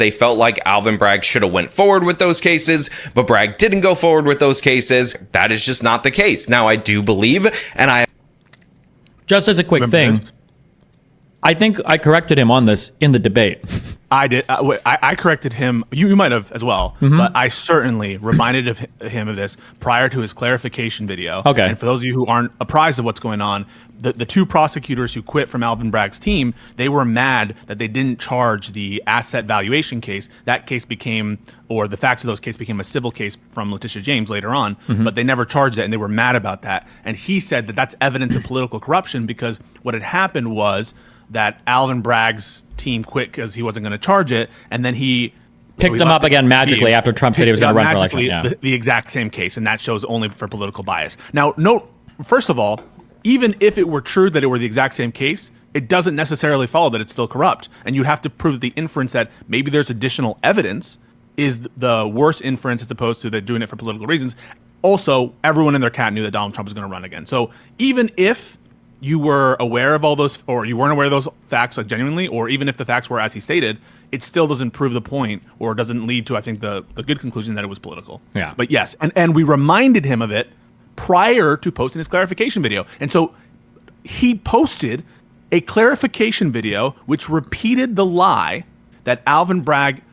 They felt like Alvin Bragg should have went forward with those cases, but Bragg didn't go forward with those cases. That is just not the case. Now, I do believe, and I... Just as a quick thing, I think I corrected him on this in the debate. I did. I corrected him. You might have as well, but I certainly reminded him of this prior to his clarification video. Okay. And for those of you who aren't apprised of what's going on, the two prosecutors who quit from Alvin Bragg's team, they were mad that they didn't charge the asset valuation case. That case became, or the facts of those cases became a civil case from Letitia James later on, but they never charged it, and they were mad about that. And he said that that's evidence of political corruption because what had happened was that Alvin Bragg's team quit because he wasn't going to charge it, and then he picked them up again magically after Trump said he was going to run for election. Yeah. The exact same case, and that shows only for political bias. Now, note, first of all, even if it were true that it were the exact same case, it doesn't necessarily follow that it's still corrupt, and you have to prove the inference that maybe there's additional evidence is the worst inference as opposed to they're doing it for political reasons. Also, everyone in their cat knew that Donald Trump was going to run again. So even if you were aware of all those, or you weren't aware of those facts, like genuinely, or even if the facts were as he stated, it still doesn't prove the point, or doesn't lead to, I think, the good conclusion that it was political. Yeah. But yes, and we reminded him of it prior to posting his clarification video. And so he posted a clarification video which repeated the lie that Alvin Bragg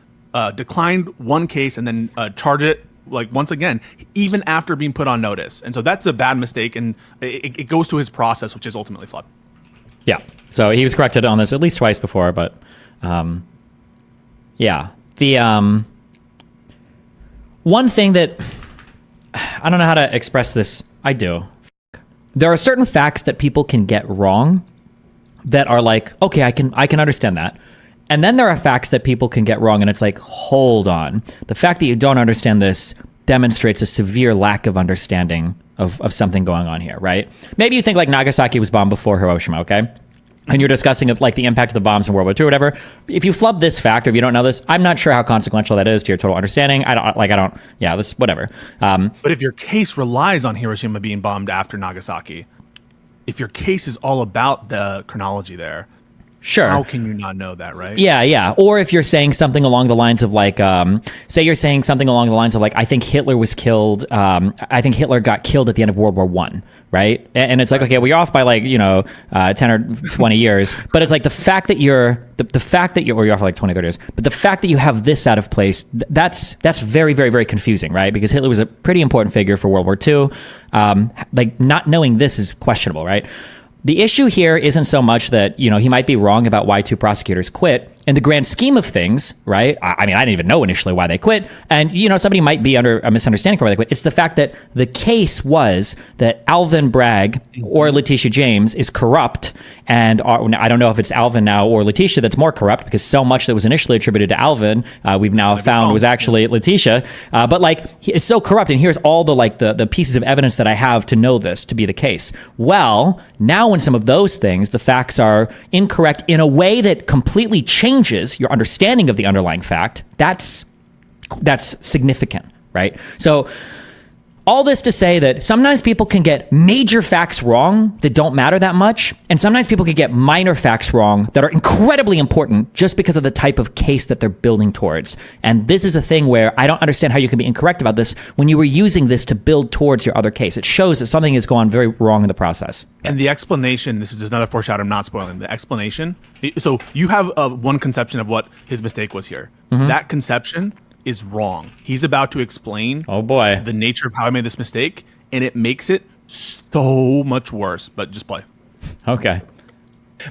declined one case and then charged it like once again, even after being put on notice. And so that's a bad mistake, and it goes to his process, which is ultimately flawed. Yeah. So he was corrected on this at least twice before, but yeah. The one thing that I don't know how to express this. I do. There are certain facts that people can get wrong that are like, okay, I can understand that. And then there are facts that people can get wrong, and it's like, hold on. The fact that you don't understand this demonstrates a severe lack of understanding of something going on here, right? Maybe you think like Nagasaki was bombed before Hiroshima, okay? And you're discussing of like the impact of the bombs in World War II or whatever. If you flub this fact, or if you don't know this, I'm not sure how consequential that is to your total understanding. Yeah, that's whatever. But if your case relies on Hiroshima being bombed after Nagasaki, if your case is all about the chronology there, sure. How can you not know that, right? Yeah. Or if you're saying something along the lines of like, say you're saying something along the lines of like, I think Hitler was killed. I think Hitler got killed at the end of World War I, right? And it's like, okay, well, you're off by like, 10 or 20 years. But it's like the fact that you're off by like 20, 30 years. But the fact that you have this out of place, that's very, very, very confusing, right? Because Hitler was a pretty important figure for World War II. Like not knowing this is questionable, right? The issue here isn't so much that, he might be wrong about why two prosecutors quit. In the grand scheme of things, right? I mean, I didn't even know initially why they quit. And, somebody might be under a misunderstanding for why they quit. It's the fact that the case was that Alvin Bragg or Letitia James is corrupt. And I don't know if it's Alvin now or Letitia that's more corrupt, because so much that was initially attributed to Alvin, we've now found was actually Letitia. But like, it's so corrupt. And here's all the pieces of evidence that I have to know this to be the case. Well, now in some of those things, the facts are incorrect in a way that completely changes your understanding of the underlying fact. That's significant, right? So all this to say that sometimes people can get major facts wrong that don't matter that much, and sometimes people can get minor facts wrong that are incredibly important just because of the type of case that they're building towards. And this is a thing where I don't understand how you can be incorrect about this when you were using this to build towards your other case. It shows that something has gone very wrong in the process. And the explanation, this is just another foreshadow, I'm not spoiling, the explanation. So you have one conception of what his mistake was here. That conception is wrong. He's about to explain the nature of how I made this mistake, and it makes it so much worse. But just play. Okay.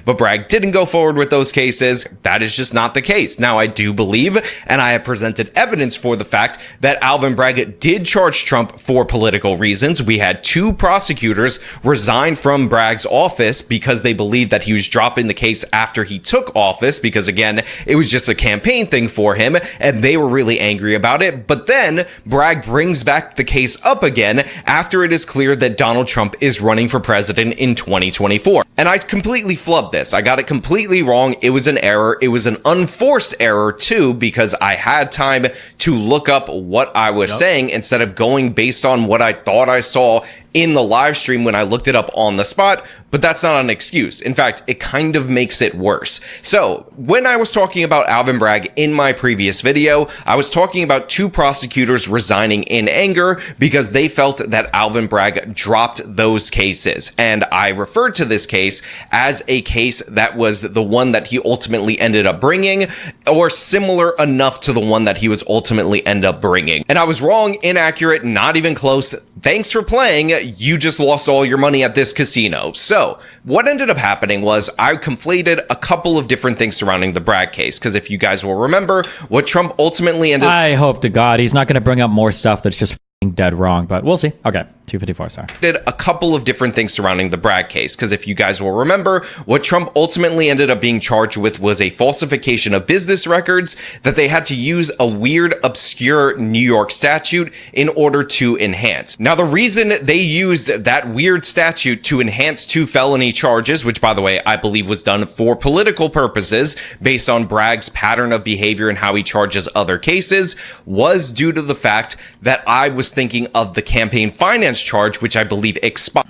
But Bragg didn't go forward with those cases. That is just not the case. Now, I do believe, and I have presented evidence for the fact, that Alvin Bragg did charge Trump for political reasons. We had two prosecutors resign from Bragg's office because they believed that he was dropping the case after he took office, because, again, it was just a campaign thing for him, and they were really angry about it. But then Bragg brings back the case up again after it is clear that Donald Trump is running for president in 2024. And I completely flubbed this. I got it completely wrong. It was an error. It was an unforced error too, because I had time to look up what I was saying instead of going based on what I thought I saw in the live stream when I looked it up on the spot, but that's not an excuse. In fact, it kind of makes it worse. So when I was talking about Alvin Bragg in my previous video, I was talking about 2 prosecutors resigning in anger because they felt that Alvin Bragg dropped those cases. And I referred to this case as a case that was the one that he ultimately ended up bringing, or similar enough to the one that he was ultimately end up bringing. And I was wrong, inaccurate, not even close. Thanks for playing. You just lost all your money at this casino. So what ended up happening was I conflated a couple of different things surrounding the Bragg case, because if you guys will remember, what Trump ultimately ended up... I hope to God he's not going to bring up more stuff that's just dead wrong, but we'll see. Okay, 254, sorry. Did a couple of different things surrounding the Bragg case, because if you guys will remember, what Trump ultimately ended up being charged with was a falsification of business records that they had to use a weird, obscure New York statute in order to enhance. Now, the reason they used that weird statute to enhance 2 felony charges, which, by the way, I believe was done for political purposes based on Bragg's pattern of behavior and how he charges other cases, was due to the fact that I was thinking of the campaign finance charge, which I believe expired.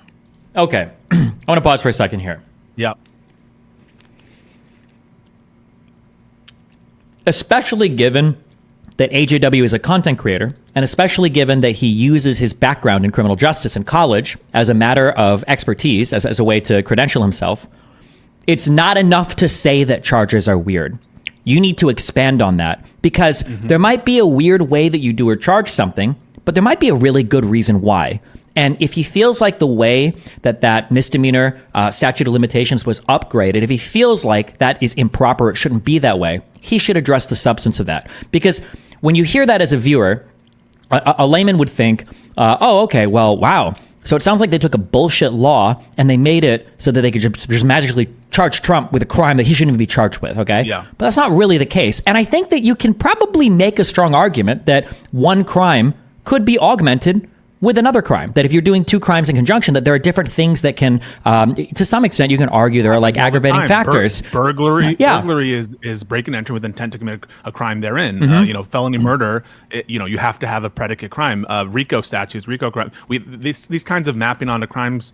Okay, I want to pause for a second here. Yeah. Especially given that AJW is a content creator, and especially given that he uses his background in criminal justice in college as a matter of expertise, as a way to credential himself, it's not enough to say that charges are weird. You need to expand on that, because there might be a weird way that you do or charge something, but there might be a really good reason why. And if he feels like the way that misdemeanor statute of limitations was upgraded, if he feels like that is improper, it shouldn't be that way, he should address the substance of that. Because when you hear that as a viewer, a layman would think, oh, okay, well, wow. So it sounds like they took a bullshit law and they made it so that they could just magically charge Trump with a crime that he shouldn't even be charged with, okay? Yeah. But that's not really the case. And I think that you can probably make a strong argument that one crime could be augmented with another crime. That if you're doing 2 crimes in conjunction, that there are different things that can, to some extent, you can argue there are like aggravating factors. Burglary, Yeah. burglary is break and enter with intent to commit a crime therein. Felony murder. You have to have a predicate crime. RICO statutes, RICO crime. These kinds of mapping onto crimes,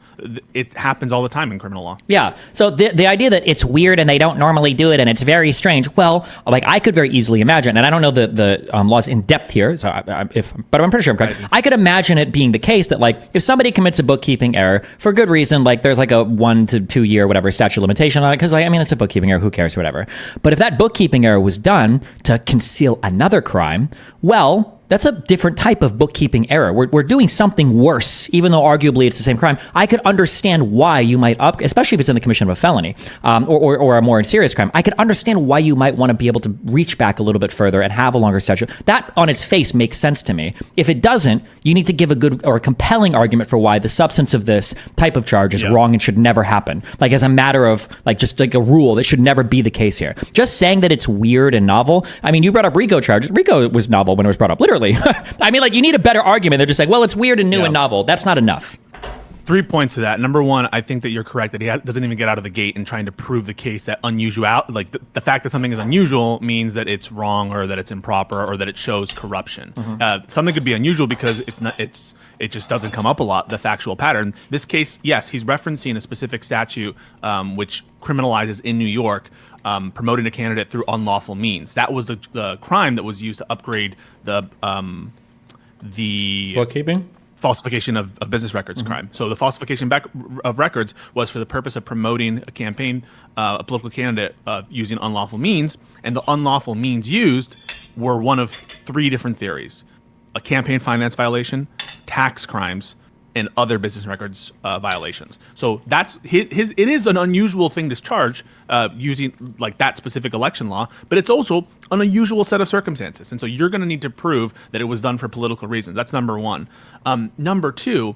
it happens all the time in criminal law. Yeah. So the idea that it's weird and they don't normally do it and it's very strange. Well, like I could very easily imagine, and I don't know the laws in depth here, so but I'm pretty sure I'm correct. I could imagine it being the case that like if somebody commits a bookkeeping error for good reason, like there's like a 1 to 2 year whatever statute of limitation on it, because I mean it's a bookkeeping error, who cares, whatever. But if that bookkeeping error was done to conceal another crime, well, that's a different type of bookkeeping error. We're doing something worse, even though arguably it's the same crime. I could understand why you might especially if it's in the commission of a felony or a more serious crime. I could understand why you might want to be able to reach back a little bit further and have a longer statute. That on its face makes sense to me. If it doesn't, you need to give a good or a compelling argument for why the substance of this type of charge is wrong and should never happen. Like as a matter of like just like a rule that should never be the case here. Just saying that it's weird and novel. I mean, you brought up RICO charges. RICO was novel when it was brought up. Literally. I mean, like, you need a better argument. They're just like, well, it's weird and new and novel. That's not enough. 3 points to that. Number one, I think that you're correct that he doesn't even get out of the gate in trying to prove the case that the fact that something is unusual means that it's wrong or that it's improper or that it shows corruption. Something could be unusual because it just doesn't come up a lot, the factual pattern. This case, yes, he's referencing a specific statute which criminalizes in New York promoting a candidate through unlawful means. That was the crime that was used to upgrade the Bookkeeping? Falsification of business records crime. So the falsification of records was for the purpose of promoting a campaign, a political candidate using unlawful means. And the unlawful means used were one of 3 different theories: a campaign finance violation, tax crimes, and other business records violations. So that's it is an unusual thing to charge using like that specific election law, but it's also an unusual set of circumstances. And so you're going to need to prove that it was done for political reasons. That's number one. Number two,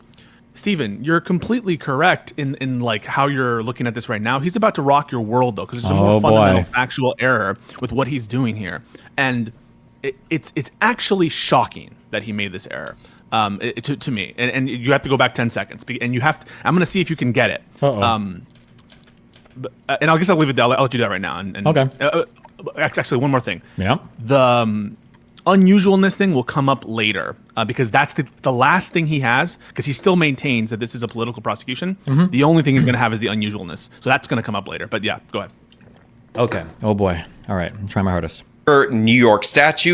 Stephen, you're completely correct in like how you're looking at this right now. He's about to rock your world though, because there's a more fundamental factual error with what he's doing here. And it's actually shocking that he made this error. To me, and you have to go back 10 seconds, and you have to. I'm going to see if you can get it. And I guess I'll leave it there. I'll let you do that right now. And okay. Actually, one more thing. Yeah. unusualness thing will come up later because that's the last thing he has, because he still maintains that this is a political prosecution. The only thing he's going to have is the unusualness. So that's going to come up later. But yeah, go ahead. Okay. Oh boy. All right. I'm trying my hardest. New York statute,